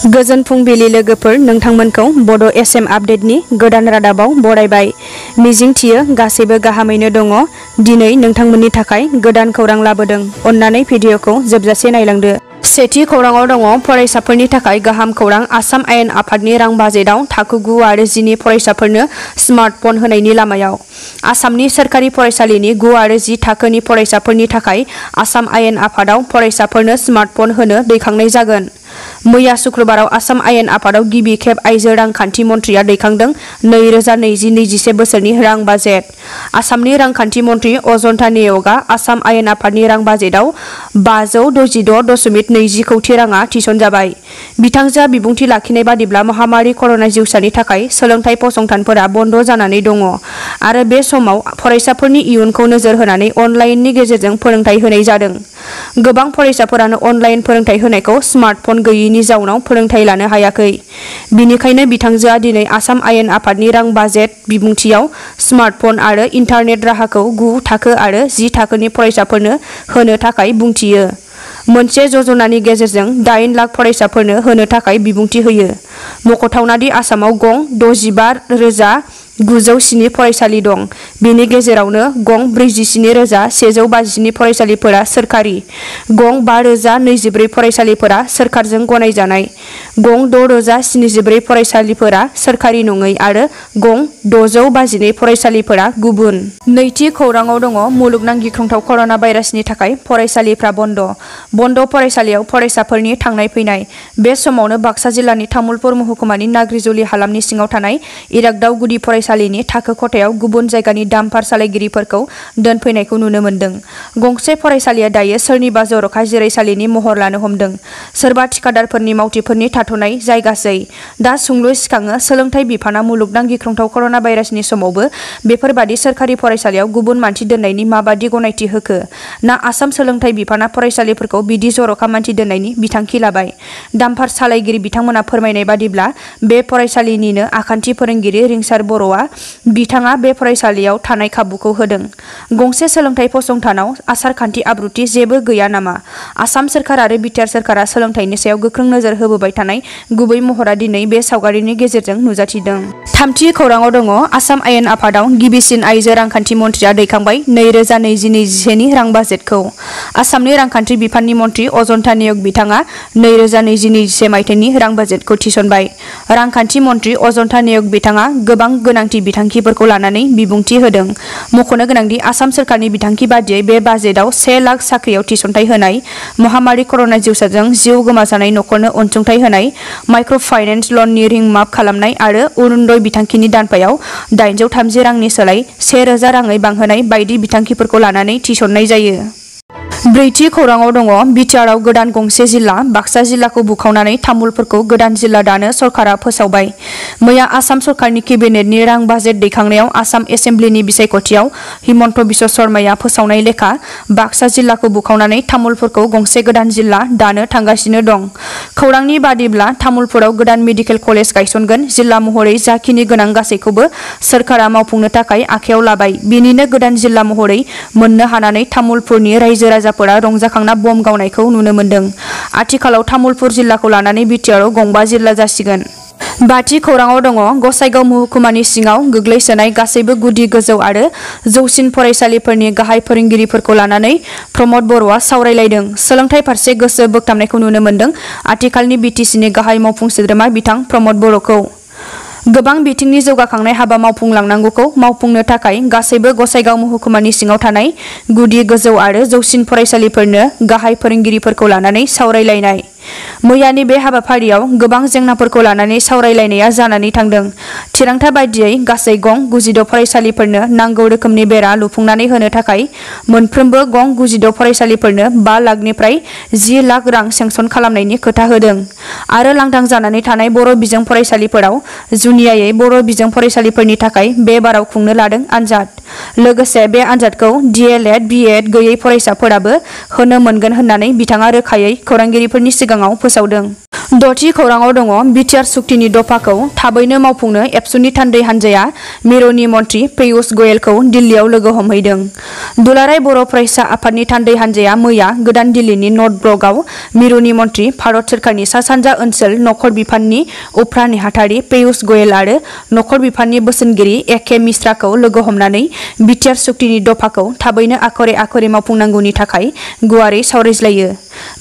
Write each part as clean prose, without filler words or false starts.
गोजोन फुंबिलि लोगोफोर, नोंथांमोनखौ बड' एसएम आपडेटनि गोदान रादाबाव बरायबाय। मिजिंथियो गासैबो गाहामैनो दङ। दिनै नोंथांमोननि थाखाय गोदान खौरां लाबोदों। अन्नानै भिडिअखौ जोबजासे नायलांदो। सेथि खौराङाव दङ फरायसाफोरनि थाखाय गाहाम खौरां। आसाम आयेन आफादनि रां बाजेटआव थाखो 9 आरो 10 नि फरायसाफोरनो स्मार्टफन होनायनि लामायाव। आसामनि सोरखारि फरायसालिनि 9 आरो 10 थाखोनि फरायसाफोरनि थाखाय आसाम आयेन आफादाव फरायसाफोरनो स्मार्टफन होनो दैखांनाय जागोन। मैया सुक्रुबाराव आसाम आयेन आफादाव गिबि खेब आइजो रांखान्थि मन्थ्रिया दैखांदों 2020-21 बोसोरनि रां बाजेट। आसामनि रांखान्थि मन्थ्रि अजन्ता नेउगआ आसाम आयेन आफादनि रां बाजेटआव 566.20 कौटि राङा थिसनजाबाय। बिथांजोआ बिबुंथि लाखिनाय बादिब्ला महामारी कर'ना जिउसानि थाखाय सोलोंथाइ फसंथानफोरा बन्द जानानै दङ आरो बे समाव फरायसाफोरनि इयुनखौ नोजोर होनानै अनलाइननि गेजेरजों फोरोंथाय होनाय जादों। गोबां फरायसाफोरानो अनलाइन फोरोंथाय होनायखौ स्मार्टफन गैयैनि जाउनाव फोरोंथाय लानो हायाखै। बिनिखायनो बिथांजोआ दिनै आसाम आयेन आफादनि रां बाजेट बिबुंथियाव स्मार्टफन आरो इन्टारनेट राहाखौ 9 थाखो आरो 10 थाखोनि फरायसाफोरनो होनो थाखाय बुंथियो। मोनसे जजनानि गेजेरजों 8 लाख फरायसाफोरनो होनो थाखाय बिबुंथि होयो। मख'थावना दि आसामाव गं 65,907 फरायसालि दं। बेनि गेजेरावनो गं 47,150 फरायसालिफोरा सोरखारि, गं 5,024 फरायसालिफोरा सोरखारजों गनायजानाय, गं 6,074 फरायसालिफोरा सोरखारि नङै आरो गं 652 फरायसालिफोरा गुबुन। नैथि खौराङाव दङ मुलुगनां गिख्रंथाव कर'ना भाइरासनि थाखाय फरायसालिफ्रा बन्द फरायसालियाव फरायसाफोरनि थांनाय फैनाय। बे समावनो बाक्सा जिल्लानि तामुलपुर महकुमानि नाग्रिजुलि हालामनि सिङाव थानाय इरागदाव गुदि फरायसालिनि थाखो खथायाव गुबुन जायगानि डाम्पार सालायगिरिफोरखौ दोनफैनायखौ नुनो मोन्दों। गंसे फरायसालिया दायो सोरनिबा जर'खा जिरायसालिनि महर लानो हमदों। सोरबा थिखादारफोरनि मावथिफोरनि थाथ'नाय जायगासै। दा सोंलु सिखाङो, सोलोंथाइ बिफाना मुलुगनां गिख्रंथाव कर'ना भाइरासनि समावबो बेफोरबादि सोरखारि फरायसालियाव गुबुन मानसि दोननायनि माबादि गनायथि होखो? ना आसाम सोलोंथाइ बिफाना फरायसालिफोरखौ बिदि जर'खा मानसि दोननायनि बिथांखि लाबाय? डाम्पार सालायगिरि बिथांमोना फोरमायनाय बादिब्ला बे फरायसालिनिनो आखान्थि फोरोंगिरि रिंसार बर'आ बिथाङा बे फरायसालियाव थानाय खाबुखौ होदों। गंसे सोलोंथाइ फसंथानाव आसार खान्थि आब्रुथि जेबो गैया नामा? आसाम सोरखार आरो बिटिआर सोरखारा सोलोंथाइनि सायाव गोख्रों नोजोर होबोबाय थानाय गुबै महरा दिनै बे सावगारिनि गेजेरजों नुजाथिदों। थामथि खौराङाव दङ आसाम आयेन आफादाव गिबिसिन आइजो रांखान्थि मन्थ्रिया दैखांबाय 2020-21 नि रां बाजेटखौ। आसामनि रांखान्थि बिफाननि मन्थ्रि अजन्ता नेउग बिथाङा 2020-21 मायथाइनि रां बाजेटखौ थिसनबाय। रांखान्थि मन्थ्रि अजन्ता नेउग बिथाङा गोबां गोनांथि बिथांखिफोरखौ लानानै बिबुंथि होदों। मख'नो गोनांदि आसाम सोरखारनि बिथांखि बादियै बे बाजेटआव 1 लाख साख्रियाव थिसनथाय होनाय, महामारी कर'ना जिउसाजों जिउ गोमाजानाय नखरनो अनसुंथाइ होनाय, माइक्र' फाइनेन्स लननि रिं माफ खालामनाय आरो अरुणोदय बिथांखिनि दानफायाव 830 रांनि सोलाय 1000 राङै बांहोनाय बायदि बिथांखिफोरखौ लानानै थिसननाय जायो। ब्रैथि खौराङाव दङ बिटिआरआव गोदान गंसे जिल्ला। बाक्सा जिल्लाखौ बुखावनानै तामुलपुरखौ गोदान जिल्ला दानो सरकारा फोसावबाय। मैया आसाम सरकारनि केबिनेटनि रां बाजेट दैखांनायाव आसाम एसेम्ब्लिनि बिसायख'थियाव हिमन्त बिश्व शर्माया फोसावनाय लेखा बाक्सा जिल्लाखौ बुखावनानै तामुलपुरखौ गंसे गोदान जिल्ला दानो थांगासिनो दं। खौरांनि बादिब्ला तामुलपुराव गोदान मेडिकेल कलेज गायसनगोन। जिल्ला महरै जाखिनि गोनां गासैखौबो सोरखारा मावफुंनो थाखाय आखायाव लाबाय। बेनिनो गोदान जिल्ला महरै मोननो हानानै तामुलपुरनि रायजो राजाफोरा रंजाखांना बम गावनायखौ नुनो मोन्दों। आथिखालाव तामुलपुर जिल्लाखौ लानानै बिटिआरआव 5 जिल्ला जासिगोन। बाथि खौराङाव दङ गसाइगाव महकुमानि सिङाव गोग्लैसोनाय गासैबो गुदि, गोजौ आरो जौसिन फरायसालिफोरनि गाहाय फोरोंगिरिफोरखौ लानानै प्रमद बर'आ सावरायलायदों। सोलोंथाइ फारसे गोसो बोगथाबनायखौ नुनो मोन्दों आथिखालनि बिटिसिनि गाहाय मावफुं सोद्रोमा बिथां प्रमद बर'खौ। गोबां बिथिंनि जौगाखांनाय हाबा मावफुंलांनांगौखौ मावफुंनो थाखाय गासैबो गसाइगाव महकुमानि सिङाव थानाय गुदि, गोजौ आरो जौसिन फरायसालिफोरनो गाहाय फोरोंगिरिफोरखौ लानानै सावरायलायनाय। मैयानि बे हाबाफारियाव गोबां जेंनाफोरखौ लानानै सावरायलायनाया जानानै थांदों। थिरांथा बादियै गासै गं 96 फरायसालिफोरनो नांगौ रोखोमनि बेरा लुफुंनानै होनो थाखाय मोनफ्रोमबो गं 96 फरायसालिफोरनो 5 लाखनिफ्राय 10 लाख रां सेंसन खालामनायनि खोथा होदों आरो लांदां जानानै थानाय बर' बिजों फरायसालिफोराव जुनियायै बर' बिजों फरायसालिफोरनि थाखाय बे बाराव खुंनो लादों आनजाद। लोगोसे बे आनजादखौ DLED, BEd गैयै फरायसाफोराबो होनो मोनगोन होननानै बिथाङा रोखायै खौरांगिरिफोरनि सिगाङाव फोसावदों। दथि खौराङाव दङ बिटिआर सुक्तिनि दफाखौ थाबैनो मावफुंनो एबसुनि थान्दै हान्जाया मिरुनि मन्त्रि पीयूष गोयलखौ दिल्लीयाव लोगो हमहैदों। दुलाराय बर' फरायसा आफादनि थान्दै हान्जाया मैया गोदान दिल्लीनि नर्थ ब्लकआव मिरुनि मन्त्रि भारत सोरखारनि सा सानजा ओनसोल नखर बिफाननि उफ्रा नेहाथारि पीयूष गोयल आरो नखर बिफाननि बोसोनगिरि एके मिश्राखौ लोगो हमनानै बिटिआर सुक्तिनि दफाखौ थाबैनो आखरे मावफुंनांगौनि थाखाय गुवारै सावरायज्लायो।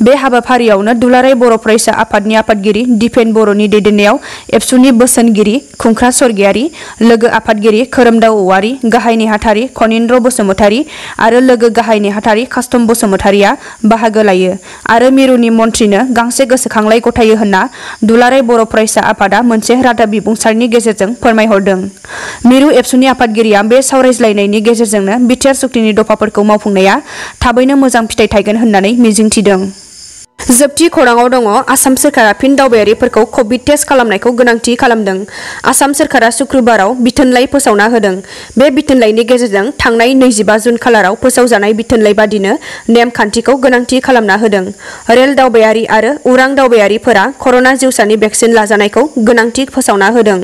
बे हाबाफारियावनो दुलाराय बर' फरायसा आफादनि आफादगिरि दिपेन बर'नि दैदेननायाव एबसुनि बोसोनगिरि खुंख्रा स्वर्गियारि, लोगो आफादगिरि खोरोमदाव औवारी, गाहाय नेहाथारि खनिन्द्र बसुमतारी आरो लोगो गाहाय नेहाथारि कास्टम बसुमतारीया बाहागो लायो आरो मिरुनि मन्थ्रिनो गांसे गोसोखांलाइ गथायो होनना दुलाराय बर' फरायसा आफादा मोनसे रादाब बिबुंसारनि गेजेरजों फोरमायहरदों। मिरु एबसुनि आफादगिरिया बे सावरायज्लायनायनि गेजेरजोंनो बिटिआर सुक्तिनि दफाफोरखौ मावफुंनाया थाबैनो मोजां फिथाइ थायगोन होननानै मिजिंथिदों। जोबथि खौराङाव दङ आसाम सोरखारा फिन दावबायारिफोरखौ कभिड टेस्ट खालामनायखौ गोनांथि खालामदों। आसाम सोरखारा शुक्रबाराव बिथोनलाइ फोसावना होदों। बे बिथोनलाइनि गेजेरजों थांनाय 25 जुन खालाराव फोसावजानाय बिथोनलाइ बादिनो नेमखान्थिखौ गोनांथि खालामना होदों। रेल दावबायारि आरो उरां दावबायारिफोरा कर'ना जिउसानि भेक्सिन लाजानायखौ गोनांथि फोसावना होदों।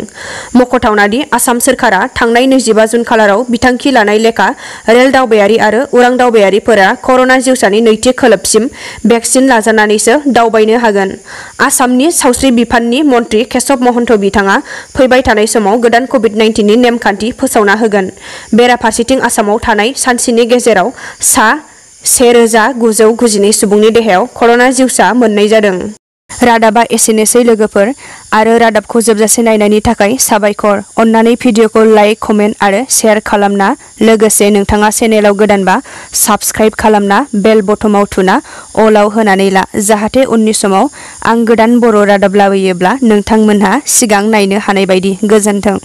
मख'थावनादि आसाम सोरखारा थांनाय 25 जुन खालाराव बिथांखि लानाय लेखा रेल दावबायारि आरो उरां दावबायारिफोरा कर'ना जिउसानि नैथि खोलोबसिम भेक्सिन लाजानानै दावबायनो हागोन। आसामनि सावस्रि बिफाननि मन्त्रि केशव महन्त बिथाङा फैबाय थानाय समाव गोदान कभिड-19 नेमखान्थि फोसावना होगोन। बेराफारसेथिं आसामाव थानाय सानसेनि गेजेराव सा 1992 सुबुंनि देहायाव कर'ना जिउसा मोननाय जादों। रादाबा एसेनोसै लोगोफोर, आरो रादाबखौ जोबजासे नायनायनि थाखाय साबायखर। अन्नानै भिडिअखौ लाइक, कमेन्ट आरो शेयार खालामना लोगोसे नोंथाङा चेनेलाव गोदानबा साबस्क्राइब खालामना बेल बटमाव थुना अलाव होनानै ला, जाहाथे उननि समाव आं गोदान बर' रादाब लाबोयोब्ला नोंथांमोनहा सिगां नायनो हानाय बायदि। गोजोन्थों।